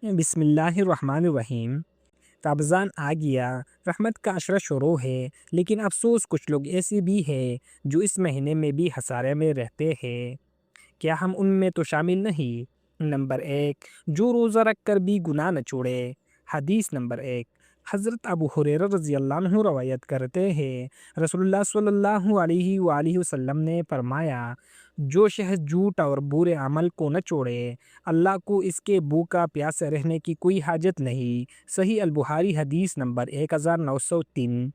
بسم اللہ الرحمن الرحیم۔ رمضان آ گیا، رحمت کا عشرہ شروع ہے، لیکن افسوس کچھ لوگ ایسے بھی ہیں جو اس مہینے میں بھی خسارے میں رہتے ہیں۔ کیا ہم ان میں تو شامل نہیں؟ نمبر 1، جو روزہ رکھ کر بھی گناہ نہ چھوڑے۔ حدیث نمبر 1، حضرت ابو ہریرہ رضی اللہ عنہ روایت کرتے ہیں، رسول اللہ صلی اللہ علیہ وآلہ وسلم نے فرمایا، جو شخص جھوٹ اور برے عمل کو نہ چھوڑے، اللہ کو اس کے بھوکا پیاسے رہنے کی کوئی حاجت نہیں۔ صحیح البخاری حدیث نمبر 1903۔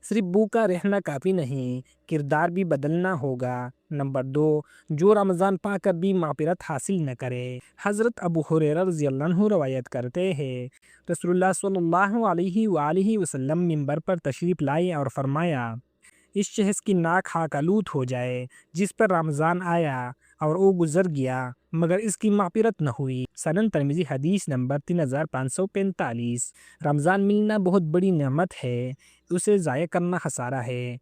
صرف بھوکا رہنا کافی نہیں، کردار بھی بدلنا ہوگا۔ نمبر 2، جو رمضان پا کر بھی مغفرت حاصل نہ کرے۔ حضرت ابو ہریرہ رضی اللہ عنہ روایت کرتے ہیں، رسول اللہ صلی اللہ علیہ وآلہ وسلم منبر پر تشریف لائے اور فرمایا، اس شخص کی ناک خاک آلود ہو جائے جس پر رمضان آیا اور وہ گزر گیا مگر اس کی مغفرت نہ ہوئی۔ سنن ترمذی حدیث نمبر 3545۔ رمضان ملنا بہت بڑی نعمت ہے، اسے ضائع کرنا خسارہ ہے۔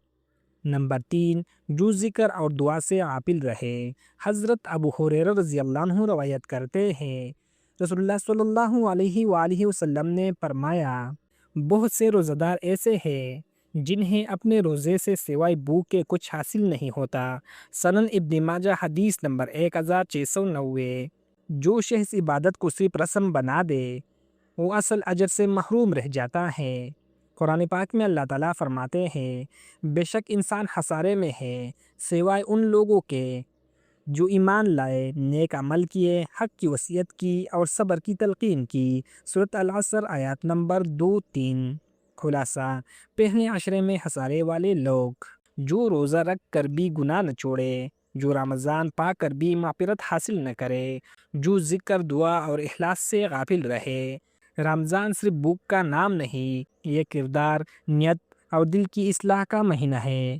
نمبر 3، جو ذکر اور دعا سے غافل رہے۔ حضرت ابو ہریرہ رضی اللہ عنہ روایت کرتے ہیں، رسول اللہ صلی اللہ علیہ وآلہ وسلم نے فرمایا، بہت سے روزہ دار ایسے ہیں جنہیں اپنے روزے سے سوائے بھوک کے کچھ حاصل نہیں ہوتا۔ سنن ابن ماجہ حدیث نمبر 1690۔ جو شخص عبادت کو صرف رسم بنا دے وہ اصل اجر سے محروم رہ جاتا ہے۔ قرآن پاک میں اللہ تعالیٰ فرماتے ہیں، بے شک انسان خسارے میں ہے سوائے ان لوگوں کے جو ایمان لائے، نیک عمل کیے، حق کی وصیت کی اور صبر کی تلقین کی۔ سورۃ العصر آیات نمبر 2-3۔ خلاصہ، پہلے عشرے میں خسارے والے لوگ جو روزہ رکھ کر بھی گناہ نہ چھوڑے، جو رمضان پا کر بھی مغفرت حاصل نہ کرے، جو ذکر، دعا اور اخلاص سے غافل رہے۔ رمضان صرف بھوک کا نام نہیں، یہ کردار، نیت اور دل کی اصلاح کا مہینہ ہے۔